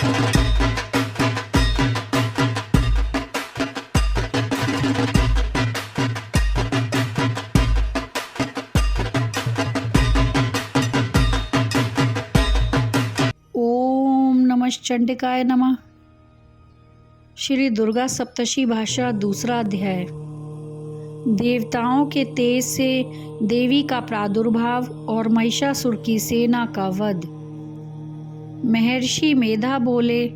ओम नमश्चंडिकाय नमः। श्री दुर्गा सप्तशी भाषा दूसरा अध्याय। देवताओं के तेज से देवी का प्रादुर्भाव और महिषासुर की सेना का वध। महर्षि मेधा बोले,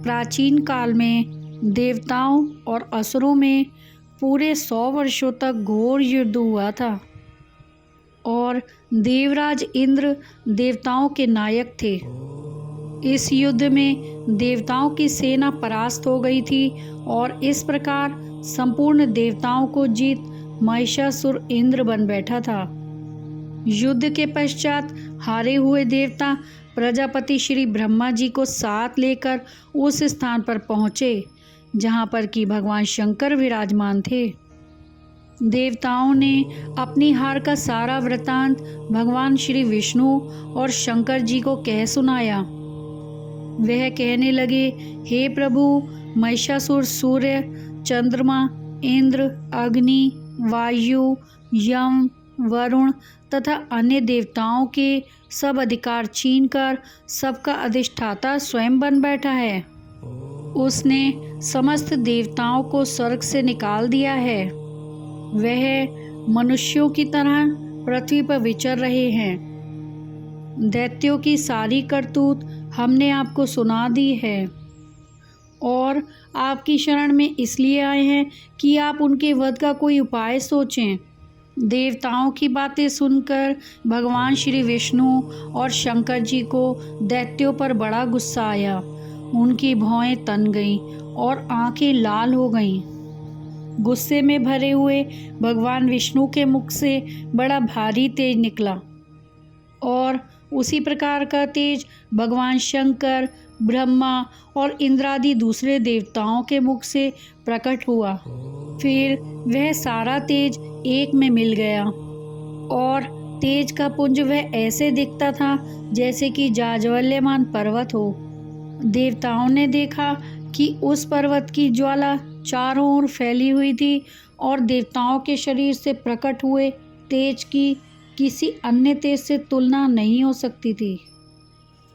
प्राचीन काल में देवताओं और असुरों में पूरे 100 वर्षों तक घोर युद्ध हुआ था और देवराज इंद्र देवताओं के नायक थे। इस युद्ध में देवताओं की सेना परास्त हो गई थी और इस प्रकार संपूर्ण देवताओं को जीत महिषासुर इंद्र बन बैठा था। युद्ध के पश्चात हारे हुए देवता प्रजापति श्री ब्रह्मा जी को साथ लेकर उस स्थान पर पहुँचे जहाँ पर कि भगवान शंकर विराजमान थे। देवताओं ने अपनी हार का सारा वृतांत भगवान श्री विष्णु और शंकर जी को कह सुनाया। वह कहने लगे, हे प्रभु, महिषासुर सूर्य, चंद्रमा, इंद्र, अग्नि, वायु, यम, वरुण तथा अन्य देवताओं के सब अधिकार छीनकर सबका अधिष्ठाता स्वयं बन बैठा है। उसने समस्त देवताओं को स्वर्ग से निकाल दिया है। वह मनुष्यों की तरह पृथ्वी पर विचर रहे हैं। दैत्यों की सारी करतूत हमने आपको सुना दी है और आपकी शरण में इसलिए आए हैं कि आप उनके वध का कोई उपाय सोचें। देवताओं की बातें सुनकर भगवान श्री विष्णु और शंकर जी को दैत्यों पर बड़ा गुस्सा आया। उनकी भौहें तन गईं और आंखें लाल हो गईं। गुस्से में भरे हुए भगवान विष्णु के मुख से बड़ा भारी तेज निकला और उसी प्रकार का तेज भगवान शंकर, ब्रह्मा और इंद्रादि दूसरे देवताओं के मुख से प्रकट हुआ। फिर वह सारा तेज एक में मिल गया और तेज का पुंज वह ऐसे दिखता था जैसे कि जाज्वल्यमान पर्वत हो। देवताओं ने देखा कि उस पर्वत की ज्वाला चारों ओर फैली हुई थी और देवताओं के शरीर से प्रकट हुए तेज की किसी अन्य तेज से तुलना नहीं हो सकती थी।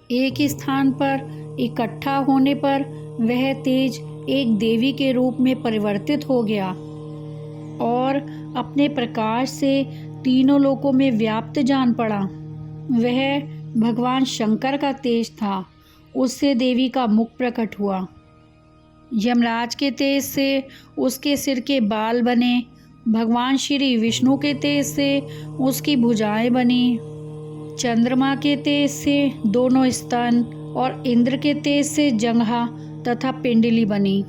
एक स्थान पर इकट्ठा होने पर वह तेज एक देवी के रूप में परिवर्तित हो गया और अपने प्रकाश से तीनों लोकों में व्याप्त जान पड़ा। वह भगवान शंकर का तेज था। उससे देवी का मुख प्रकट हुआ। यमराज के तेज से उसके सिर के बाल बने। भगवान श्री विष्णु के तेज से उसकी भुजाएं बनी। चंद्रमा के तेज से दोनों स्तन और इंद्र के तेज से जंघा तथा पिंडली बनी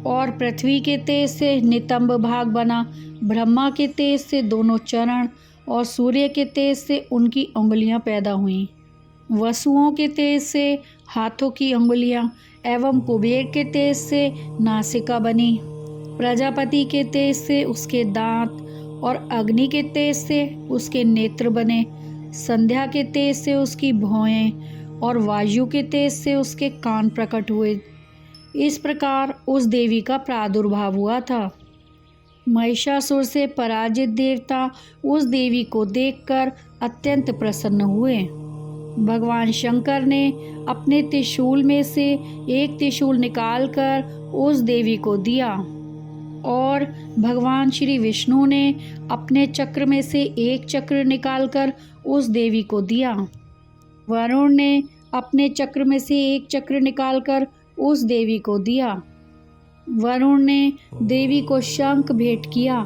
और पृथ्वी के तेज से नितंब भाग बना। ब्रह्मा के तेज से दोनों चरण और सूर्य के तेज से उनकी उंगलियां पैदा हुईं। वसुओं के तेज से हाथों की उंगलियां एवं कुबेर के तेज से नासिका बनी। प्रजापति के तेज से उसके दांत और अग्नि के तेज से उसके नेत्र बने। संध्या के तेज से उसकी भौहें और वायु के तेज से उसके कान प्रकट हुए। इस प्रकार उस देवी का प्रादुर्भाव हुआ था। महिषासुर से पराजित देवता उस देवी को देखकर अत्यंत प्रसन्न हुए। भगवान शंकर ने अपने त्रिशूल में से एक त्रिशूल निकालकर उस देवी को दिया और भगवान श्री विष्णु ने अपने चक्र में से एक चक्र निकालकर उस देवी को दिया। वरुण ने अपने चक्र में से एक चक्र निकालकर उस देवी को दिया। वरुण ने देवी को शंख भेंट किया।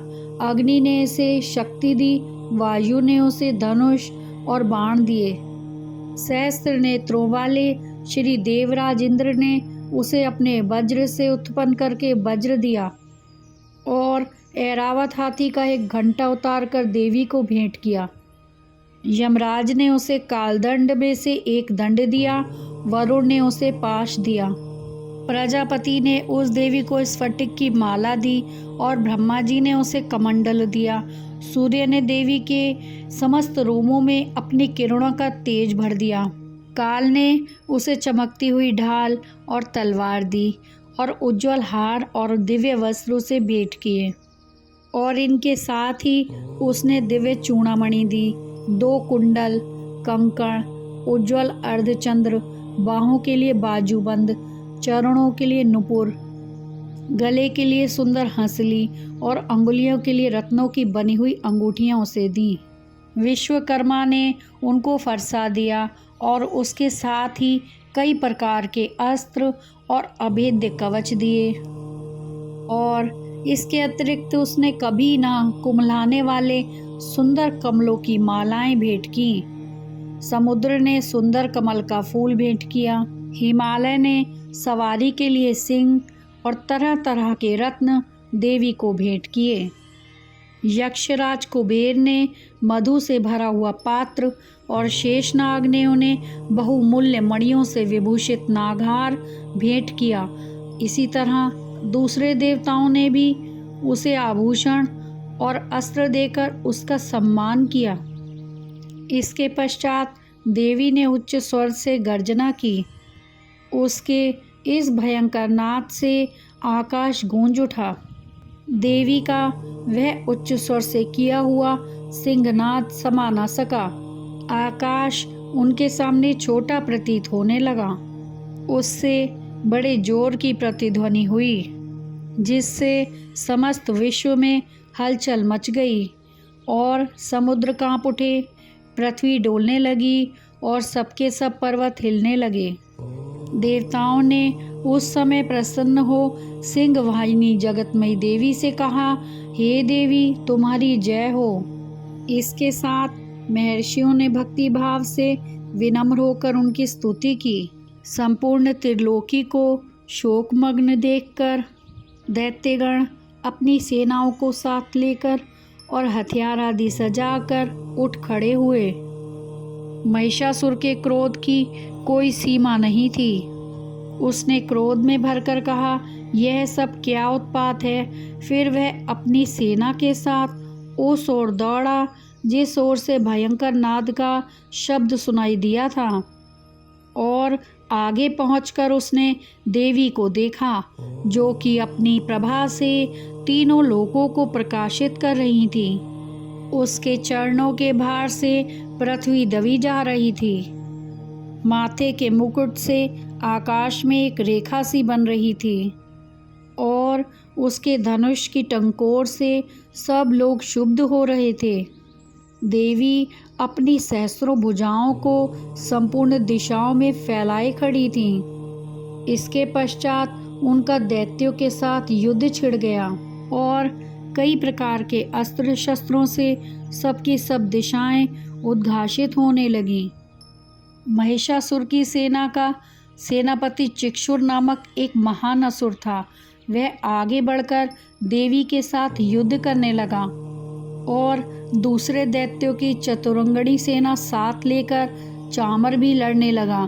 अग्नि ने उसे शक्ति दी। वायु ने उसे धनुष और बाण दिए। सहस्त्र नेत्रों वाले श्री देवराज इंद्र ने उसे अपने वज्र से उत्पन्न करके वज्र दिया और ऐरावत हाथी का एक घंटा उतार कर देवी को भेंट किया। यमराज ने उसे कालदंड में से एक दंड दिया। वरुण ने उसे पाश दिया। प्रजापति ने उस देवी को स्फटिक की माला दी और ब्रह्मा जी ने उसे कमंडल दिया। सूर्य ने देवी के समस्त रोमों में अपनी किरणों का तेज भर दिया। काल ने उसे चमकती हुई ढाल और तलवार दी और उज्ज्वल हार और दिव्य वस्त्रों से भेंट किए, और इनके साथ ही उसने दिव्य चूड़ामणि दी, 2 कुंडल, कंकण, उज्ज्वल अर्धचंद्र, बाहों के लिए बाजूबंद, चरणों के लिए नुपुर, गले के लिए सुंदर हंसली और अंगुलियों के लिए रत्नों की बनी हुई अंगूठियां उसे दी। विश्वकर्मा ने उनको फरसा दिया और उसके साथ ही कई प्रकार के अस्त्र और अभेद्य कवच दिए, और इसके अतिरिक्त उसने कभी ना कुम्हलाने वाले सुंदर कमलों की मालाएं भेंट की। समुद्र ने सुंदर कमल का फूल भेंट किया। हिमालय ने सवारी के लिए सिंह और तरह तरह के रत्न देवी को भेंट किए। यक्षराज कुबेर ने मधु से भरा हुआ पात्र और शेषनाग ने उन्हें बहुमूल्य मणियों से विभूषित नागहार भेंट किया। इसी तरह दूसरे देवताओं ने भी उसे आभूषण और अस्त्र देकर उसका सम्मान किया। इसके पश्चात देवी ने उच्च स्वर से गर्जना की। उसके इस भयंकर नाद से आकाश गूंज उठा। देवी का वह उच्च स्वर से किया हुआ सिंहनाद समा न सका। आकाश उनके सामने छोटा प्रतीत होने लगा। उससे बड़े जोर की प्रतिध्वनि हुई, जिससे समस्त विश्व में हलचल मच गई और समुद्र कांप उठे, पृथ्वी डोलने लगी और सबके सब पर्वत हिलने लगे। देवताओं ने उस समय प्रसन्न हो सिंह वाहिनी जगतमयी देवी से कहा, हे देवी, तुम्हारी जय हो। इसके साथ महर्षियों ने भक्ति भाव से विनम्र होकर उनकी स्तुति की। संपूर्ण त्रिलोकी को शोकमग्न देखकर दैत्यगण अपनी सेनाओं को साथ लेकर और हथियार आदि सजाकर उठ खड़े हुए। महिषासुर के क्रोध की कोई सीमा नहीं थी। उसने क्रोध में भरकर कहा, यह सब क्या उत्पात है। फिर वह अपनी सेना के साथ उस ओर दौड़ा जिस ओर से भयंकर नाद का शब्द सुनाई दिया था, और आगे पहुंचकर उसने देवी को देखा, जो कि अपनी प्रभा से तीनों लोकों को प्रकाशित कर रही थी। उसके चरणों के भार से पृथ्वी दबी जा रही थी। माथे के मुकुट से आकाश में एक रेखा सी बन रही थी, और उसके धनुष की टंकोर से सब लोग क्षुब्ध हो रहे थे। देवी अपनी सहस्रों भुजाओं को संपूर्ण दिशाओं में फैलाए खड़ी थीं। इसके पश्चात उनका दैत्यों के साथ युद्ध छिड़ गया और कई प्रकार के अस्त्र शस्त्रों से सबकी सब दिशाएं उद्घाषित होने लगीं। महिषासुर की सेना का सेनापति चिक्षुर नामक एक महान असुर था। वह आगे बढ़कर देवी के साथ युद्ध करने लगा और दूसरे दैत्यों की चतुरंगणी सेना साथ लेकर चामर भी लड़ने लगा,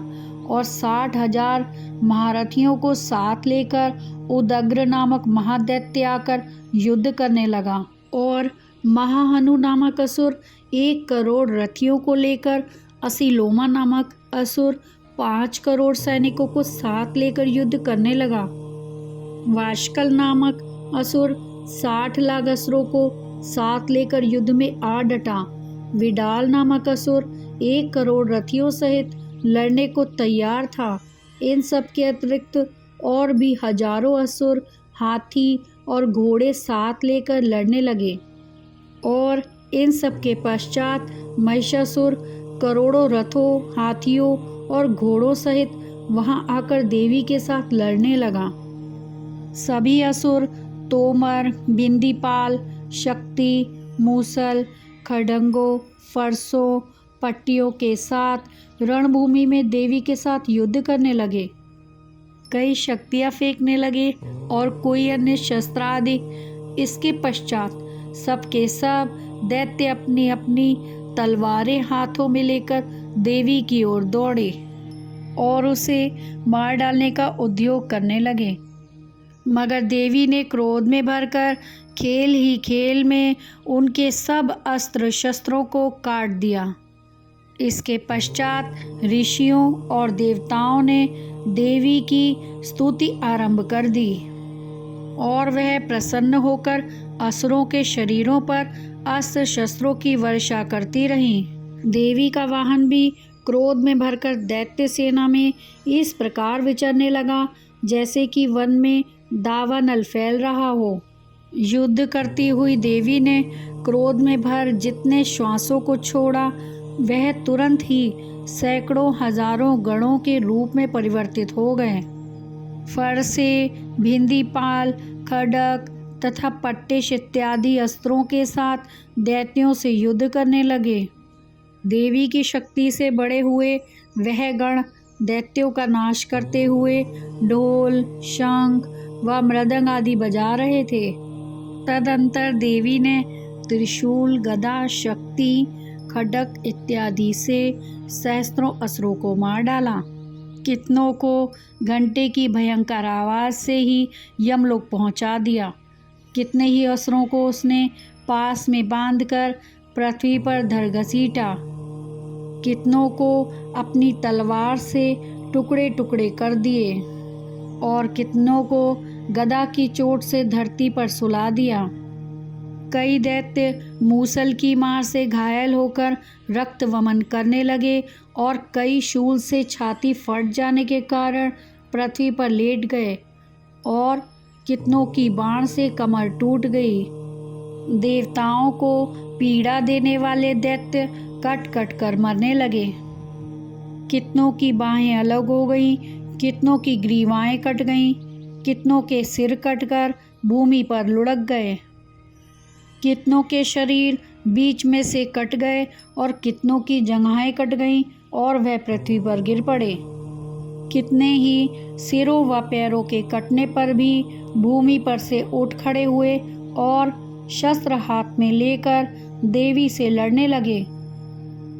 और 60,000 महारथियों को साथ लेकर उदग्र नामक महादैत्य आकर युद्ध करने लगा, और महाहनु नामक असुर 1 करोड़ रथियों को लेकर असीलोमा नामक असुर 5 करोड़ सैनिकों को साथ लेकर युद्ध करने लगा। वाशकल नामक असुर 60 लाख असुरों को साथ लेकर युद्ध में आ डटा। विडाल नामक असुर 1 करोड़ रथियों सहित लड़ने को तैयार था। इन सब के अतिरिक्त और भी हजारों असुर हाथी और घोड़े साथ लेकर लड़ने लगे, और इन सब के पश्चात महिषासुर करोड़ों रथों, हाथियों और घोड़ों सहित वहां आकर देवी के साथ लड़ने लगा। सभी असुर तोमर, बिंदीपाल, शक्ति, मूसल, खड़ंगों, फरसों, पट्टियों के साथ रणभूमि में देवी के साथ युद्ध करने लगे। कई शक्तियाँ फेंकने लगे और कोई अन्य शस्त्र आदि। इसके पश्चात सबके सब दैत्य अपनी अपनी तलवारें हाथों में लेकर देवी की ओर दौड़े और उसे मार डालने का उद्योग करने लगे। मगर देवी ने क्रोध में भरकर खेल ही खेल में उनके सब अस्त्र शस्त्रों को काट दिया। इसके पश्चात ऋषियों और देवताओं ने देवी की स्तुति आरंभ कर दी और वह प्रसन्न होकर असुरों के शरीरों पर अस्त्र शस्त्रों की वर्षा करती रहीं। देवी का वाहन भी क्रोध में भरकर दैत्य सेना में इस प्रकार विचरने लगा जैसे कि वन में दावानल फैल रहा हो। युद्ध करती हुई देवी ने क्रोध में भर जितने श्वासों को छोड़ा वह तुरंत ही सैकड़ों हजारों गणों के रूप में परिवर्तित हो गए। फरसे, भिंदीपाल, खड्ग तथा पट्टिश इत्यादि अस्त्रों के साथ दैत्यों से युद्ध करने लगे। देवी की शक्ति से बड़े हुए वह गण दैत्यों का नाश करते हुए ढोल, शंख व मृदंग आदि बजा रहे थे। तदंतर देवी ने त्रिशूल, गदा, शक्ति, खड्ग इत्यादि से सहस्त्रों असुरों को मार डाला। कितनों को घंटे की भयंकर आवाज़ से ही यमलोक पहुंचा दिया। कितने ही असुरों को उसने पास में बांधकर पृथ्वी पर धर घसीटा। कितनों को अपनी तलवार से टुकड़े टुकड़े कर दिए और कितनों को गदा की चोट से धरती पर सुला दिया। कई दैत्य मूसल की मार से घायल होकर रक्त वमन करने लगे और कई शूल से छाती फट जाने के कारण पृथ्वी पर लेट गए और कितनों की बाण से कमर टूट गई। देवताओं को पीड़ा देने वाले दैत्य कट कट कर मरने लगे। कितनों की बाहें अलग हो गईं, कितनों की ग्रीवाएं कट गईं, कितनों के सिर कटकर भूमि पर लुढ़क गए। कितनों के शरीर बीच में से कट गए और कितनों की जंघाएं कट गईं और वह पृथ्वी पर गिर पड़े। कितने ही सिरों व पैरों के कटने पर भी भूमि पर से उठ खड़े हुए और शस्त्र हाथ में लेकर देवी से लड़ने लगे।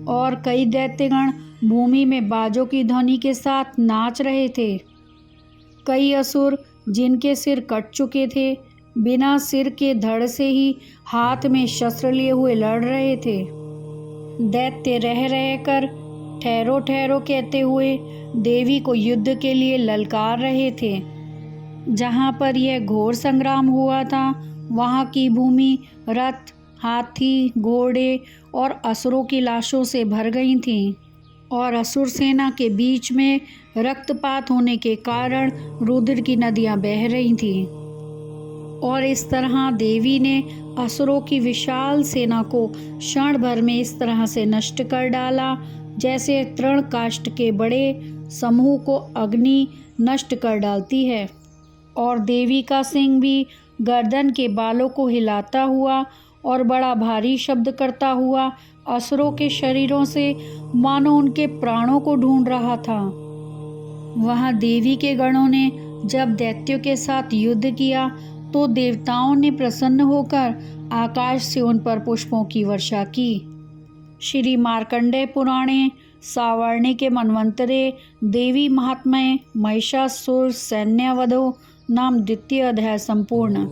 और कई दैत्यगण भूमि में बाजों की ध्वनि के साथ नाच रहे थे। कई असुर जिनके सिर कट चुके थे बिना सिर के धड़ से ही हाथ में शस्त्र लिए हुए लड़ रहे थे। दैत्य रह रहकर ठहरो ठहरो कहते हुए देवी को युद्ध के लिए ललकार रहे थे। जहाँ पर यह घोर संग्राम हुआ था वहाँ की भूमि रथ, हाथी, घोड़े और असुरों की लाशों से भर गई थीं और असुर सेना के बीच में रक्तपात होने के कारण रुधिर की नदियाँ बह रही थीं। और इस तरह देवी ने असुरों की विशाल सेना को क्षण भर में इस तरह से नष्ट कर डाला जैसे तृण काष्ठ के बड़े समूह को अग्नि नष्ट कर डालती है। और देवी का सिंह भी गर्दन के बालों को हिलाता हुआ और बड़ा भारी शब्द करता हुआ असुरों के शरीरों से मानो उनके प्राणों को ढूंढ रहा था। वहाँ देवी के गणों ने जब दैत्यों के साथ युद्ध किया तो देवताओं ने प्रसन्न होकर आकाश से उन पर पुष्पों की वर्षा की। श्री मार्कंडेय पुराणे सावर्णिके के मनवंतरे देवी महात्म्य महिषासुर सैन्यवधो नाम द्वितीय अध्याय संपूर्ण।